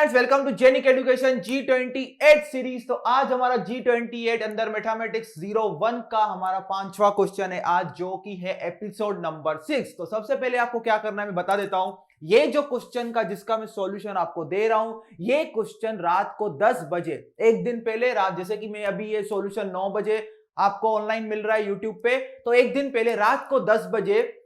Friends, welcome to Genic education G28 series. तो आज हमारा G28 अंडर मैथमेटिक्स 01 का हमारा 5वां क्वेश्चन है आज, जो कि है एपिसोड नंबर 6। तो सबसे पहले आपको क्या करना है मैं बता देता हूं। ये जो क्वेश्चन का जिसका मैं सॉल्यूशन आपको दे रहा हूं, ये क्वेश्चन रात को 10 बजे एक दिन पहले रात, जैसे कि मैं अभी ये सॉल्यूशन 9 बजे आपको ऑनलाइन मिल रहा है यूट्यूब पे, तो एक दिन पहले रात को 10 बजे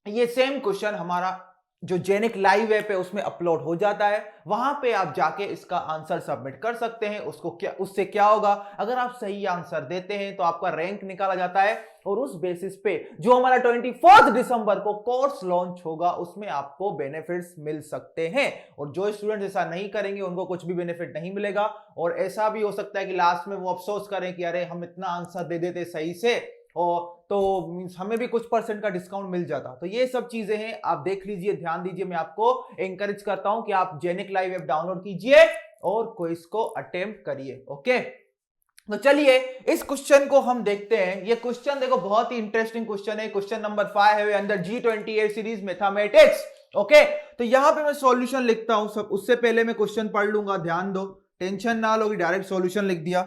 ये सेम क्वेश्चन हमारा जो जेनिक लाइव ऐप है उसमें अपलोड हो जाता है। वहां पे आप जाके इसका आंसर सबमिट कर सकते हैं। उससे क्या होगा, अगर आप सही आंसर देते हैं तो आपका रैंक निकाला जाता है, और उस बेसिस पे जो हमारा 24 दिसंबर को कोर्स लॉन्च होगा उसमें आपको बेनिफिट्स मिल सकते हैं। और जो स्टूडेंट्स ऐसा नहीं करेंगे उनको कुछ भी बेनिफिट नहीं मिलेगा, और ऐसा भी हो सकता है कि लास्ट में वो अफसोस करें कि अरे हम इतना आंसर दे देते सही से, और तो मींस हमें भी कुछ परसेंट का डिस्काउंट मिल जाता। तो ये सब चीजें हैं, आप देख लीजिए, ध्यान दीजिए। मैं आपको एनकरेज करता हूं कि आप जेनिक लाइव ऐप डाउनलोड कीजिए और क्विज को अटेम्प्ट करिए। ओके, तो चलिए इस क्वेश्चन को हम देखते हैं। ये क्वेश्चन देखो बहुत ही इंटरेस्टिंग क्वेश्चन है। क्वेश्चन नंबर 5 है under G28 series mathematics. Okay, तो यहां पे मैं सॉल्यूशन लिखता हूं। सब उससे पहले मैं क्वेश्चन पढ़ लूंगा, ध्यान दो, टेंशन ना लो कि डायरेक्ट सॉल्यूशन लिख दिया।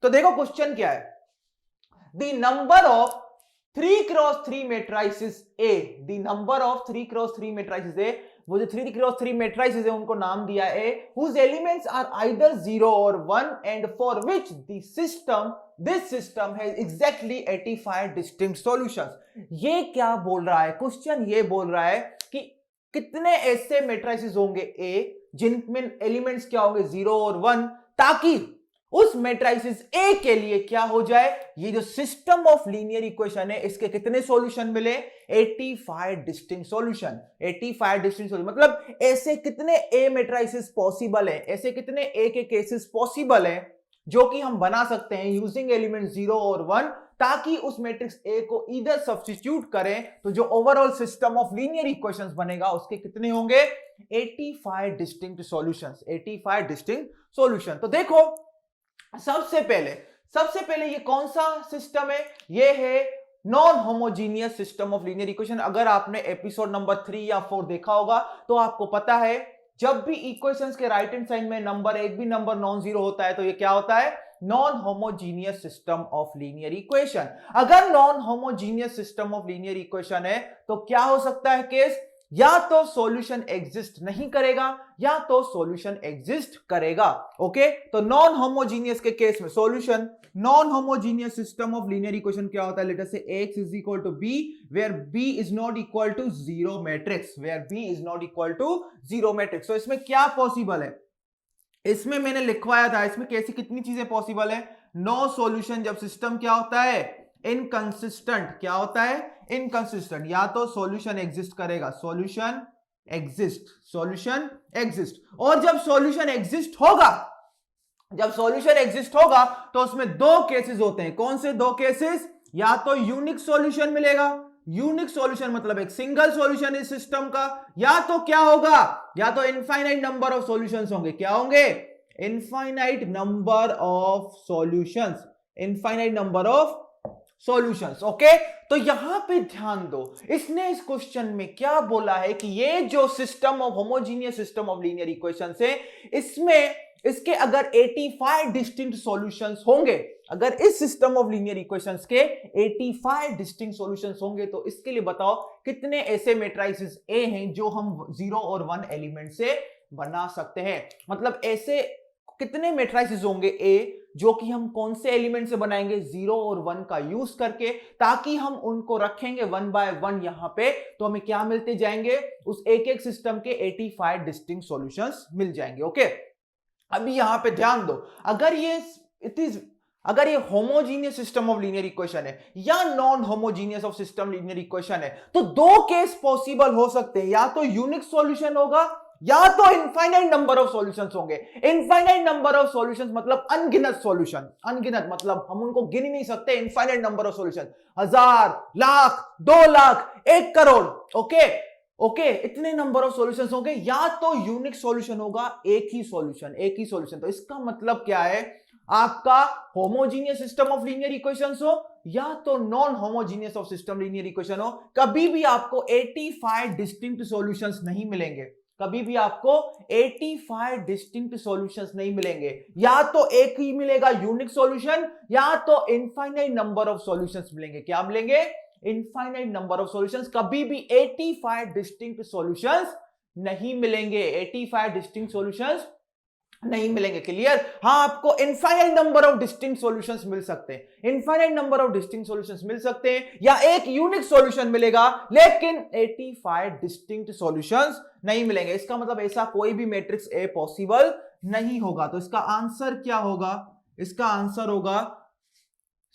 तो देखो क्वेश्चन क्या है, the number of 3x3 matrices A, the number of 3x3 matrices A, वो जो 3x3 matrices है उनको नाम दिया A, whose elements are either 0 or 1 and for which this system has exactly 85 distinct solutions। ये क्या बोल रहा है क्वेश्चन, ये बोल रहा है कि कितने ऐसे matrices होंगे A जिनमें एलिमेंट्स क्या होंगे 0 और 1, ताकि उस मैट्रिसेस ए के लिए क्या हो जाए, ये जो सिस्टम ऑफ लीनियर इक्वेशन है इसके कितने सॉल्यूशन मिले, 85 डिस्टिंक्ट सॉल्यूशन। 85 डिस्टिंक्ट सॉल्यूशन मतलब ऐसे कितने ए मैट्रिसेस पॉसिबल है, ऐसे कितने ए के केसेस पॉसिबल है जो कि हम बना सकते हैं यूजिंग एलिमेंट 0 और 1, ताकि उस मैट्रिक्स ए को इधर सब्स्टिट्यूट करें तो जो overall system of linear equations बनेगा उसके कितने होंगे, 85 डिस्टिंक्ट सॉल्यूशंस। 85 distinct solution. तो देखो सबसे पहले ये कौन सा सिस्टम है, ये है non homogeneous system of linear equation. अगर आपने एपिसोड नंबर 3 या 4 देखा होगा तो आपको पता है जब भी इक्वेशंस के राइट हैंड साइड में नंबर एक भी नंबर नॉन जीरो होता है तो ये क्या होता है, non homogeneous system of linear equation. अगर non homogeneous system of linear equation है तो क्या हो सकता है केस, या तो सॉल्यूशन एग्जिस्ट नहीं करेगा या तो सॉल्यूशन एग्जिस्ट करेगा। ओके, तो नॉन होमोजीनियस के केस में solution, non homogeneous system of linear equation क्या होता है, let us say x is equal to b where b is not equal to zero matrix, where b is not equal to zero matrix. तो इसमें क्या possible है, इसमें मैंने लिखवाया था, इसमें कैसी कितनी चीजें पॉसिबल है, नो सॉल्यूशन जब सिस्टम क्या होता है, इनकंसिस्टेंट। क्या होता है, इनकंसिस्टेंट। या तो सॉल्यूशन एग्जिस्ट करेगा, सॉल्यूशन एग्जिस्ट। और जब सॉल्यूशन एग्जिस्ट होगा तो उसमें दो केसेस होते हैं। कौन से दो केसेस, या तो यूनिक सॉल्यूशन मिलेगा, यूनिक सॉल्यूशन मतलब एक सिंगल सॉल्यूशन इस सिस्टम का, या तो क्या होगा, या तो इनफाइनाइट नंबर ऑफ सॉल्यूशंस होंगे। क्या होंगे, infinite number of solutions, infinite number of solutions. Okay, तो यहां पे ध्यान दो, इसने इस क्वेश्चन में क्या बोला है कि ये जो system of homogeneous system of linear equations है, इसमें इसके अगर 85 डिस्टिंक्ट सॉल्यूशंस होंगे, अगर इस सिस्टम ऑफ लीनियर इक्वेशंस के 85 डिस्टिंक्ट सॉल्यूशंस होंगे तो इसके लिए बताओ कितने ऐसे मैट्रिसेस ए हैं जो हम 0 और 1 एलिमेंट से बना सकते हैं। मतलब ऐसे कितने मैट्रिसेस होंगे ए जो कि हम कौन से एलिमेंट से बनाएंगे, 0 और 1 का यूज करके, ताकि हम उनको रखेंगे 1 बाय 1 यहां पे, तो हमें क्या मिलते जाएंगे, उस एक एक सिस्टम के 85 डिस्टिंक्ट सॉल्यूशंस मिल जाएंगे। ओके, अभी यहां पे ध्यान दो, अगर ये homogeneous system of linear equation है या non homogeneous of system linear equation है, तो दो केस पॉसिबल हो सकते हैं, या तो यूनिक सॉल्यूशन होगा या तो इनफाइनाइट नंबर ऑफ सॉल्यूशंस होंगे। इनफाइनाइट नंबर ऑफ सॉल्यूशंस मतलब अनगिनत सॉल्यूशन, अनगिनत मतलब हम उनको गिन ही नहीं सकते। Infinite number of solution, 1000, lakh, 2 lakh, 1 crore. Okay, इतने नंबर ऑफ सॉल्यूशंस होंगे, या तो यूनिक सॉल्यूशन होगा, एक ही सॉल्यूशन। तो इसका मतलब क्या है, आपका homogeneous system of linear equations हो या तो non homogeneous of system linear equation हो, कभी भी आपको 85 डिस्टिंक्ट सॉल्यूशंस नहीं मिलेंगे। कभी भी आपको 85 डिस्टिंक्ट सॉल्यूशंस नहीं मिलेंगे। या तो एक ही मिलेगा यूनिक सॉल्यूशन, या तो इनफाइनाइट नंबर ऑफ सॉल्यूशंस मिलेंगे। क्या मिलेंगे? Infinite number of solutions. कभी भी 85 डिस्टिंक्ट सॉल्यूशंस नहीं मिलेंगे। 85 डिस्टिंक्ट सॉल्यूशंस नहीं मिलेंगे। क्लियर? हाँ, आपको infinite number of distinct solutions मिल सकते हैं। Infinite number of distinct solutions मिल सकते हैं, या एक यूनिक सॉल्यूशन मिलेगा, लेकिन 85 डिस्टिंक्ट सॉल्यूशंस नहीं मिलेंगे। इसका मतलब ऐसा कोई भी मैट्रिक्स ए पॉसिबल नहीं होगा। तो इसका आंसर क्या होगा? इसका आंसर होगा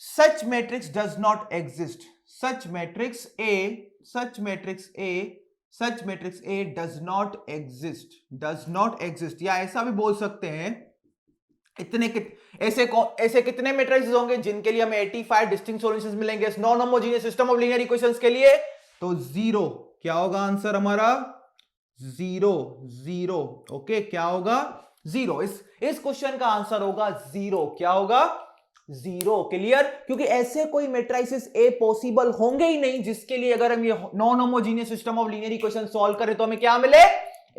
such matrix does not exist. Such matrix A does not exist, या ऐसा भी बोल सकते हैं ऐसे कितने मैट्रिसेस होंगे जिनके लिए हमें 85 डिस्टिंक्ट सॉल्यूशंस मिलेंगे non homogeneous system of linear equations के लिए? तो 0। क्या होगा आंसर हमारा? 0। ओके, क्या होगा? 0। इस क्वेश्चन का आंसर होगा 0। क्या होगा? 0। क्लियर? क्योंकि ऐसे कोई मैट्रिसेस ए पॉसिबल होंगे ही नहीं जिसके लिए अगर हम ये non homogeneous system of linear equation solve करें तो हमें क्या मिले?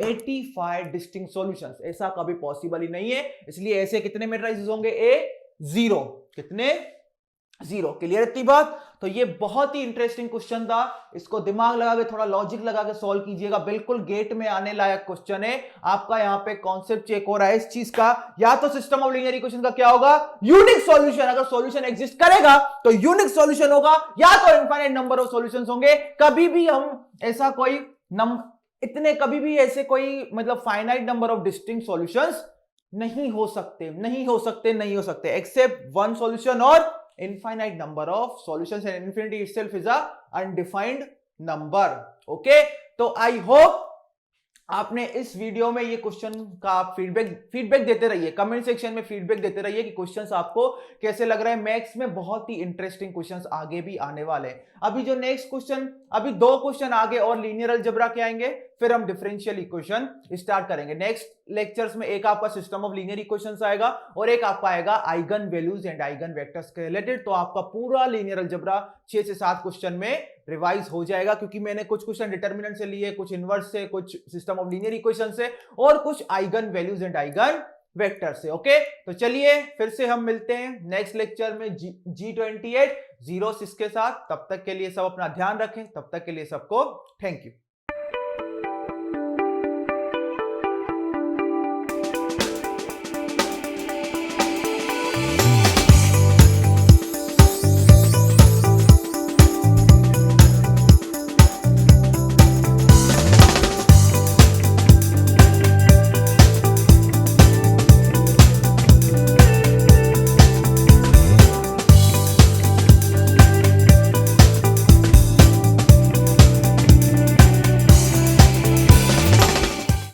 85 डिस्टिंक्ट सॉल्यूशंस। ऐसा कभी पॉसिबल ही नहीं है। इसलिए ऐसे कितने मैट्रिसेस होंगे? ए 0। कितने? 0। क्लियर इतनी बात? तो ये बहुत ही इंटरेस्टिंग क्वेश्चन था। इसको दिमाग लगा के, थोड़ा लॉजिक लगा के सॉल्व कीजिएगा। बिल्कुल गेट में आने लायक क्वेश्चन है। आपका यहां पे कॉन्सेप्ट चेक हो रहा है इस चीज का। या तो सिस्टम ऑफ लीनियर इक्वेशन का क्या होगा? Unique solution. अगर सॉल्यूशन एग्जिस्ट करेगा तो यूनिक सॉल्यूशन होगा, या तो इनफाइनाइट नंबर ऑफ सॉल्यूशंस होंगे। कभी भी हम ऐसा कोई कभी भी ऐसे कोई मतलब finite number of distinct solutions नहीं हो सकते एक्सेप्ट वन सॉल्यूशन और infinite number of solutions, and infinity itself is a undefined number. Okay, तो I hope आपने इस वीडियो में ये क्वेश्चन का आप फीडबैक देते रहिए, कमेंट सेक्शन में फीडबैक देते रहिए कि क्वेश्चंस आपको कैसे लग रहे हैं। मैथ्स में बहुत ही इंटरेस्टिंग क्वेश्चंस आगे भी आने वाले हैं। अभी जो नेक्स्ट क्वेश्चन, अभी 2 क्वेश्चन आगे और लीनियर अलजेब्रा के आएंगे, फिर हम डिफरेंशियल इक्वेशन स्टार्ट करेंगे। नेक्स्ट लेक्चर्स में एक आपका सिस्टम ऑफ लीनियर इक्वेशंस आएगा और एक आपका आएगा eigen values and eigen vectors के रिलेटेड। तो आपका पूरा लीनियर अलजेब्रा 6 से 7 क्वेश्चन में रिवाइज हो जाएगा, क्योंकि मैंने कुछ क्वेश्चन डिटरमिनेंट से लिए, कुछ इनवर्स से, कुछ सिस्टम ऑफ लीनियर इक्वेशन से, और कुछ eigen values and eigen vector से। ओके, तो चलिए फिर से हम मिलते हैं नेक्स्ट लेक्चर में G28 जीरोस इसके साथ। तब तक के लिए सब अपना ध्यान रखें। तब तक के लिए सबको थैंक यू।